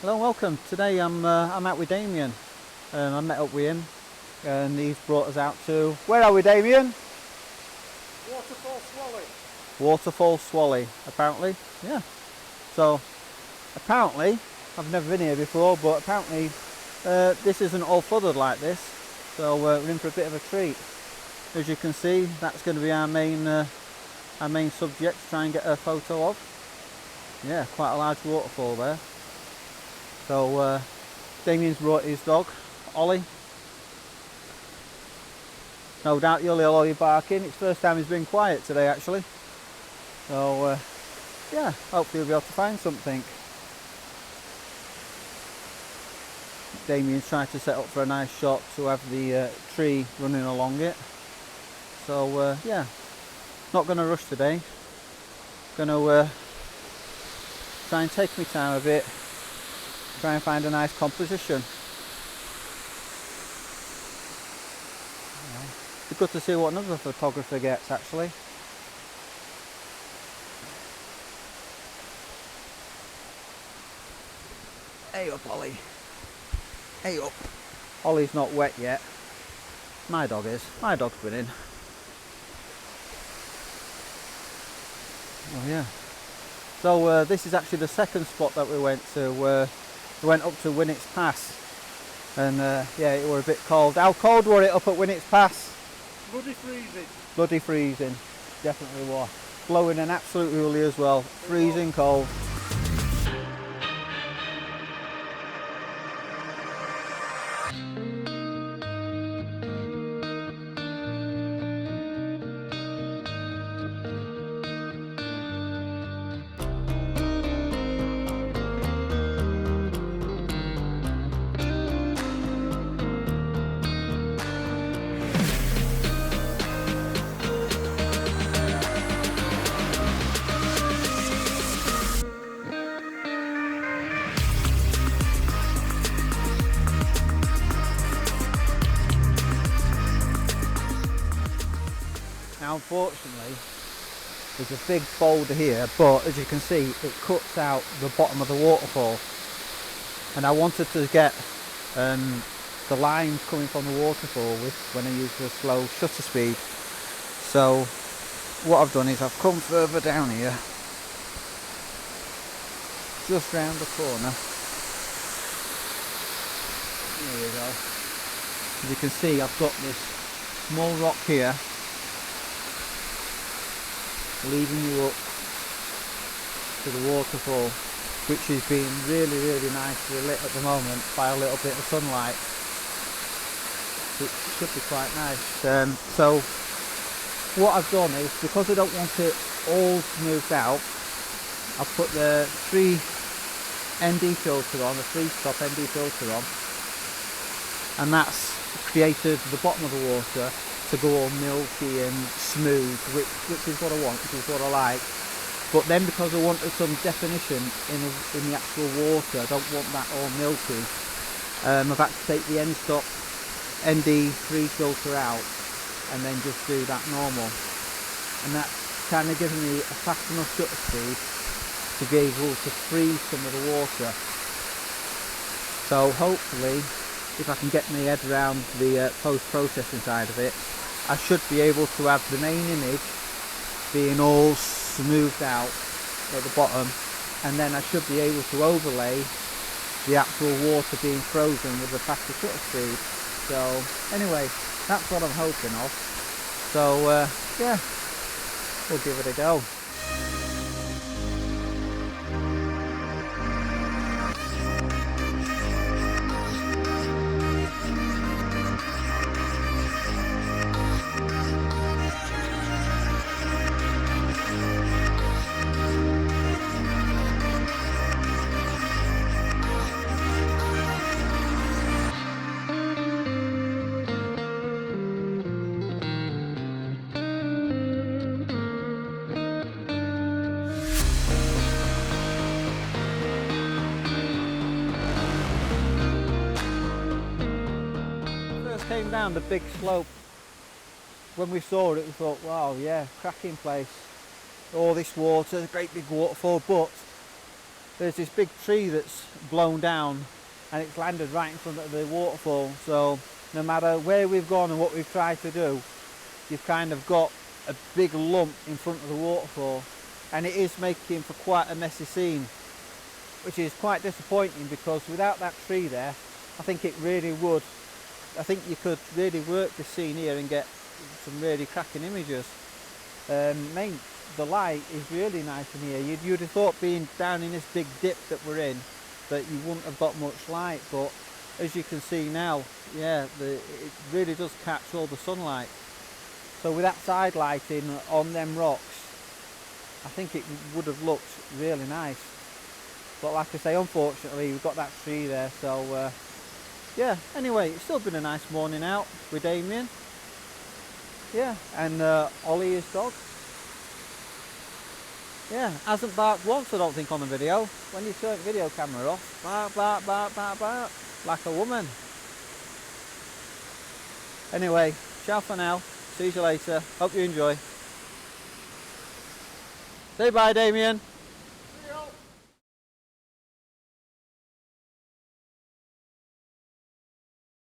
Hello and welcome. Today I'm out with Damian. I met up with him and he's brought us out to... Where are we, Damian? Waterfall Swallet. Waterfall Swallet, apparently. Yeah. So, apparently, I've never been here before, but apparently this isn't all flooded like this. So we're in for a bit of a treat. As you can see, that's going to be our main subject to try and get a photo of. Yeah, quite a large waterfall there. So Damian's brought his dog, Ollie. No doubt you'll hear Ollie barking. It's the first time he's been quiet today actually. So yeah, hopefully we'll be able to find something. Damian's trying to set up for a nice shot to have the tree running along it. So yeah, not going to rush today. Going to try and take my time a bit. Try and find a nice composition. It'd be good to see what another photographer gets actually. Hey up, Ollie. Hey up. Ollie's not wet yet. My dog is. My dog's been in. Oh yeah. So this is actually the second spot that we went to. We went up to Winnats Pass, and yeah, it were a bit cold. How cold were it up at Winnats Pass? Bloody freezing. Bloody freezing, definitely was. Blowing an absolute hoolie as well, freezing cold. Now unfortunately there's a big boulder here, but as you can see it cuts out the bottom of the waterfall, and I wanted to get the lines coming from the waterfall with when I use the slow shutter speed. So what I've done is I've come further down here, just round the corner. There you go. As you can see I've got this small rock here leading you up to the waterfall, which is being really nicely lit at the moment by a little bit of sunlight, which should be quite nice. So what I've done is, because I don't want it all smoothed out, I've put the 3 ND filter on, the 3-stop ND filter on, and that's created the bottom of the water to go all milky and smooth, which is what I want, which is what I like. But then because I wanted some definition in the actual water, I don't want that all milky, I've had to take the end-stop ND3 filter out and then just do that normal. And that's kind of given me a fast enough shutter speed to be able to freeze some of the water. So hopefully, if I can get my head around the post-processing side of it, I should be able to have the main image being all smoothed out at the bottom, and then I should be able to overlay the actual water being frozen with the faster shutter speed. So anyway, that's what I'm hoping of. So yeah, we'll give it a go. Came down the big slope, when we saw it we thought, wow, yeah, cracking place, all this water, great big waterfall. But there's this big tree that's blown down and it's landed right in front of the waterfall, so no matter where we've gone and what we've tried to do, you've kind of got a big lump in front of the waterfall, and it is making for quite a messy scene, which is quite disappointing, because without that tree there, I think it really would, I think you could really work the scene here and get some really cracking images. The light is really nice in here. You'd have thought, being down in this big dip that we're in, that you wouldn't have got much light, but as you can see now, yeah, it really does catch all the sunlight. So with that side lighting on them rocks, I think it would have looked really nice. But like I say, unfortunately we've got that tree there, so yeah, anyway, it's still been a nice morning out with Damian. Yeah, and Ollie, his dog. Yeah, hasn't barked once, I don't think, on the video. When you turn the video camera off, bark, bark, bark, bark, bark, like a woman. Anyway, ciao for now. See you later. Hope you enjoy. Say bye, Damian.